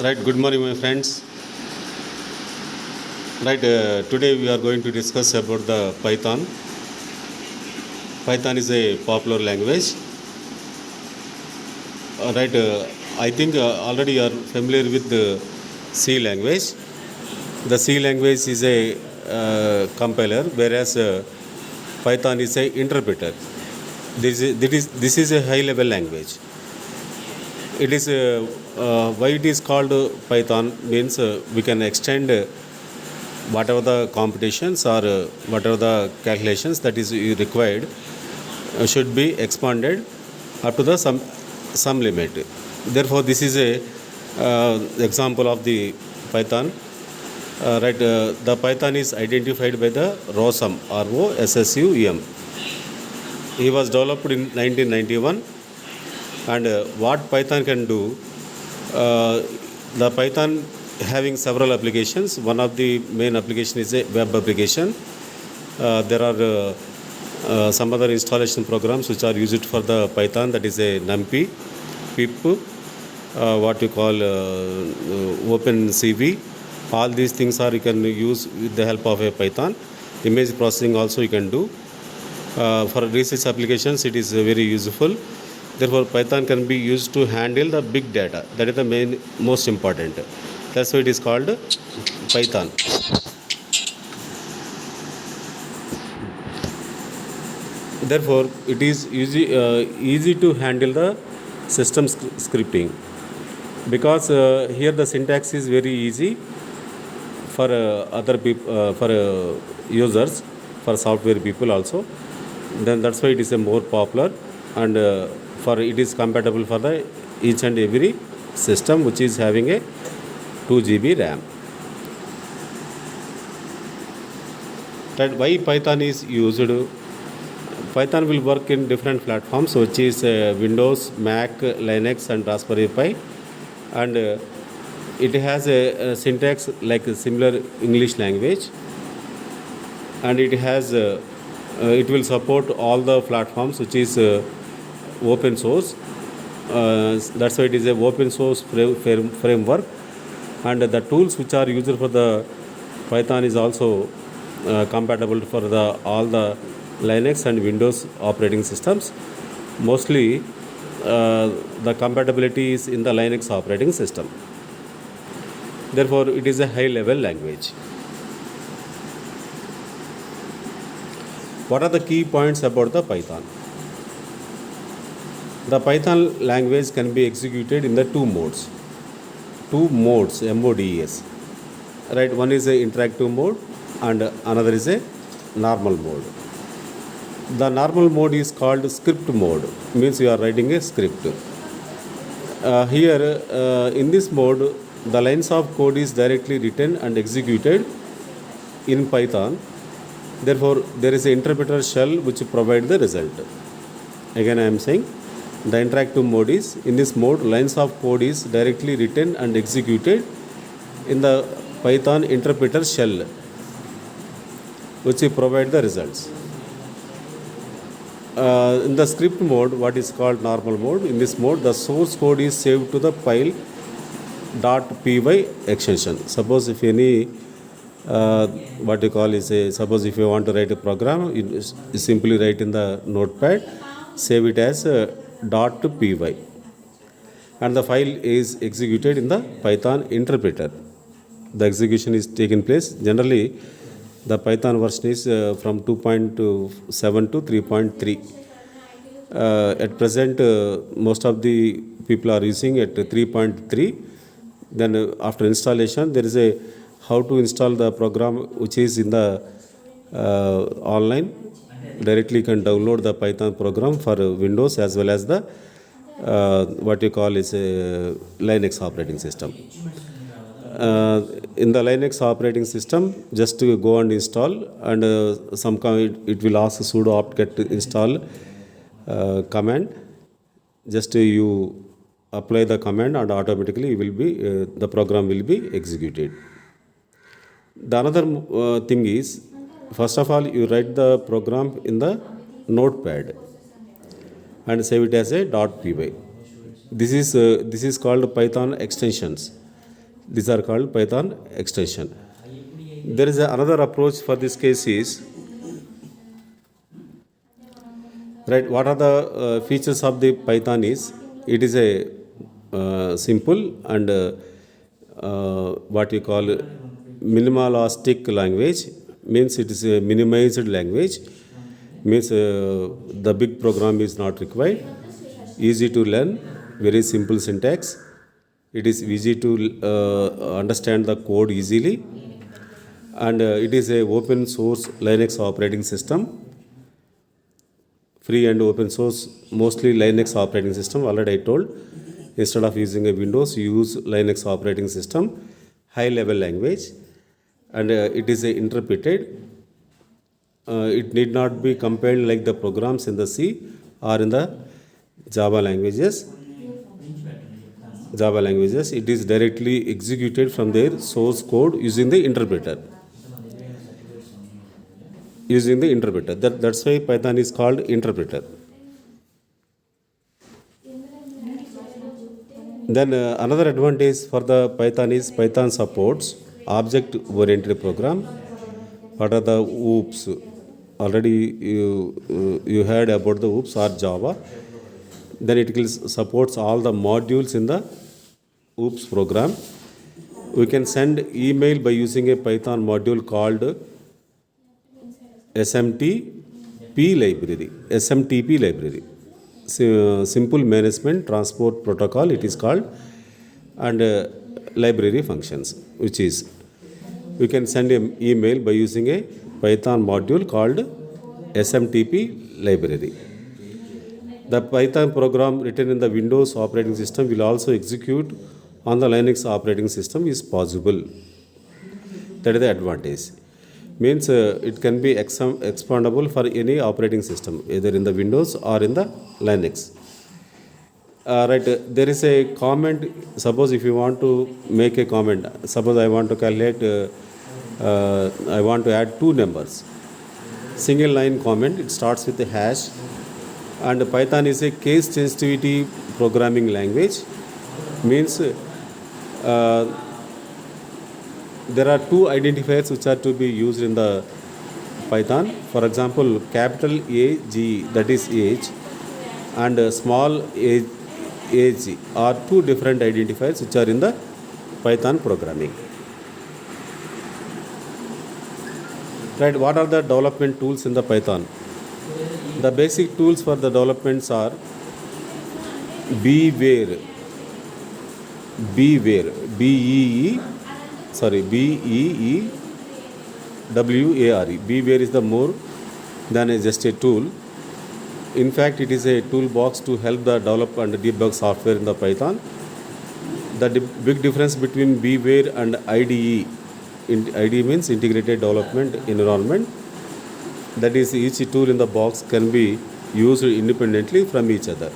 Right, good morning, my friends. Right, today we are going to discuss about the Python. Python is a popular language. Right, I think already you are familiar with the C language. The C language is a compiler, whereas Python is a interpreter. This is a high-level language. It is why it is called Python means we can extend whatever the computations or whatever the calculations that is required should be expanded up to the some limit. Therefore, this is a example of the Python. Right, the Python is identified by the ROSSUM, ROSSUM. He was developed in 1991, and what Python can do, the Python having several applications. One of the main application is a web application. There are some other installation programs which are used for the Python, that is a NumPy, pip, what you call OpenCV. All these things are you can use with the help of a Python. Image processing also you can do. For research applications it is very useful. Therefore, Python can be used to handle the big data. That is the most important. That's why it is called Python. Therefore, it is easy to handle the system scripting, because here the syntax is very easy for other people, for users, for software people also. Then that's why it is a more popular, and for it is compatible for the each and every system which is having a 2 GB RAM. That why Python is used. Python will work in different platforms, which is Windows, Mac, Linux, and Raspberry Pi, and it has a syntax like a similar English language, and it has it will support all the platforms which is open source. That's why it is a open source framework, and the tools which are used for the Python is also compatible for the all the Linux and Windows operating systems. Mostly the compatibility is in the Linux operating system. Therefore, it is a high level language. What are the key points about the Python? The Python language can be executed in the two modes. Two modes, MODES. Right, one is a interactive mode and another is a normal mode. The normal mode is called script mode, means you are writing a script. Here in this mode, the lines of code is directly written and executed in Python. Therefore, there is an interpreter shell which provides the result. Again, I am saying the interactive mode is, in this mode, lines of code is directly written and executed in the Python interpreter shell, which provide the results. In the script mode, what is called normal mode, in this mode, the source code is saved to the file .py extension. Suppose if any what you call is a, suppose if you want to write a program, you simply write in the notepad, save it as .py, and the file is executed in the Python interpreter. The execution is taken place. Generally, the Python version is from 2.7 to 3.3. At present, most of the people are using at 3.3. Then after installation, there is a how to install the program which is in the online. Directly you can download the Python program for Windows as well as the what you call is a Linux operating system. In the Linux operating system, just to go and install, and it will ask sudo apt-get install command. Just you apply the command and automatically it will be the program will be executed. The another thing is, first of all, you write the program in the notepad and save it as a .py. This is called Python extensions. These are called Python extension. There is another approach for this case is, right, what are the features of the Python is, it is a simple and what you call minimalistic language, means it is a minimized language, means the big program is not required, easy to learn, very simple syntax, it is easy to understand the code easily, and it is a open source Linux operating system, free and open source, mostly Linux operating system. Already I told, instead of using a Windows, you use Linux operating system, high level language, and it is interpreted. It need not be compiled like the programs in the C or in the Java languages. It is directly executed from their source code using the interpreter. That's why Python is called interpreter. Then another advantage for the Python is Python supports object oriented program. What are the OOPs? Already you heard about the OOPs or Java. Then it will supports all the modules in the OOPs program. We can send email by using a Python module called SMTP library. Simple Management Transport Protocol it is called, and library functions, which is we can send an email by using a Python module called SMTP library. The Python program written in the Windows operating system will also execute on the Linux operating system is possible. That is the advantage. Means it can be expandable for any operating system, either in the Windows or in the Linux. Right, there is a comment. Suppose if you want to make a comment, suppose I want to calculate, I want to add two numbers. Single line comment, it starts with a hash, and Python is a case sensitivity programming language. Means there are two identifiers which are to be used in the Python. For example, capital AG, that is age, and small ag are two different identifiers which are in the Python programming. Right, what are the development tools in the Python? The basic tools for the developments are Beeware, BEEWARE. Beeware is the more than just a tool. In fact, it is a toolbox to help the develop and debug software in the Python. The big difference between Beeware and IDE, IDE means Integrated Development Environment. That is, each tool in the box can be used independently from each other.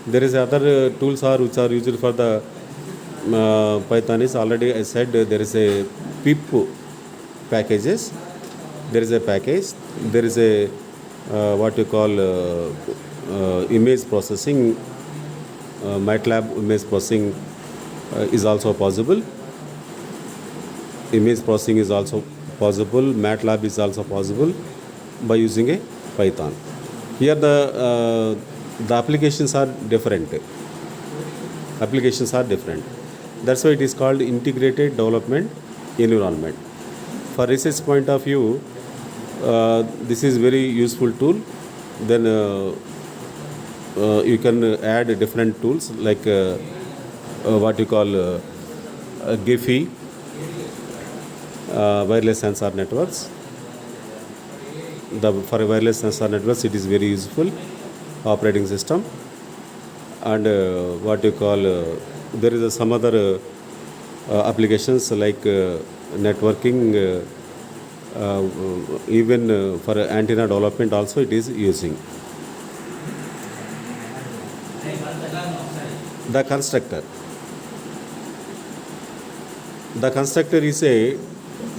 There is other tools which are used for the Python is already I said there is a pip packages. There is a package. There is a what you call image processing. MATLAB image processing is also possible. Image processing is also possible. MATLAB is also possible by using a Python. Here the applications are different. That's why it is called Integrated Development Environment. For research point of view, this is very useful tool. Then you can add different tools like what you call GIFI, wireless sensor networks. For wireless sensor networks, it is very useful operating system. And what you call there is some other applications like networking, even for antenna development also it is using. The constructor is a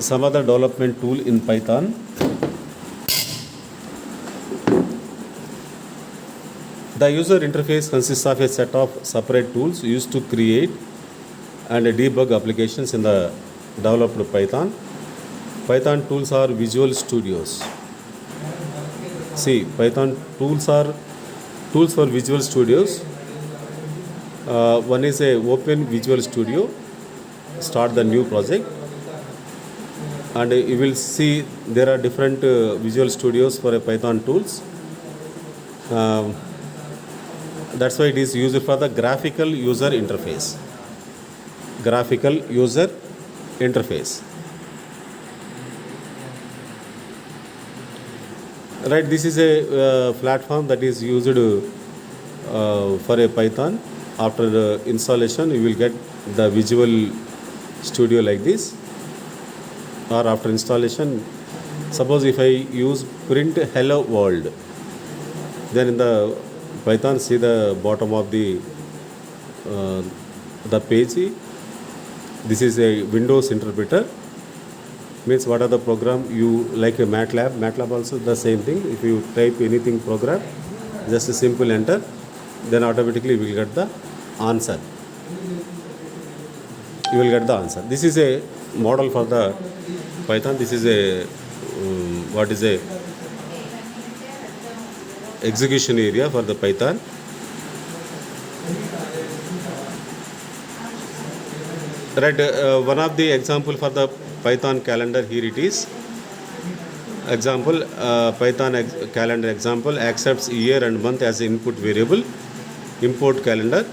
some other development tool in Python. The user interface consists of a set of separate tools used to create and debug applications in the developed Python. Python tools are Visual Studios. See, Python tools are tools for Visual Studios. One is a open Visual Studio. Start the new project, and you will see there are different Visual Studios for a Python tools. That's why it is used for the graphical user interface. Graphical user interface. Right, this is a platform that is used for a Python. After the installation, you will get the Visual Studio like this. Or after installation, suppose if I use print hello world, then in the Python, see the bottom of the page. This is a Windows interpreter. Means what are the program you like a MATLAB also the same thing. If you type anything program, just a simple enter, then automatically you will get the answer. You will get the answer. This is a model for the Python. This is a what is a execution area for the Python. Right, one of the example for the Python calendar, here it is. Example, Python calendar example accepts year and month as input variable. Import calendar.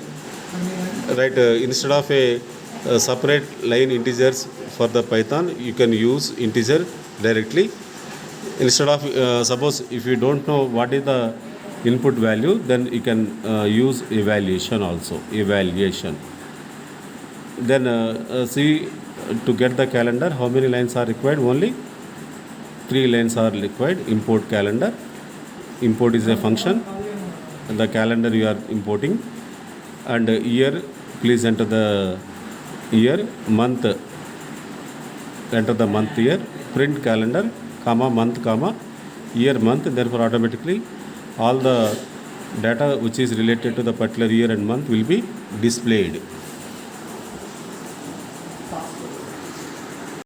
Right, instead of a separate line integers for the Python, you can use integer directly. Instead of suppose if you don't know what is the input value, then you can use evaluation also. Evaluation. Then see, to get the calendar, how many lines are required? Only 3 lines are required. Import calendar. Import is a function. The calendar you are importing, and year, please enter the year. Month, enter the month year. Print calendar, comma month, comma year month. Therefore automatically all the data which is related to the particular year and month will be displayed.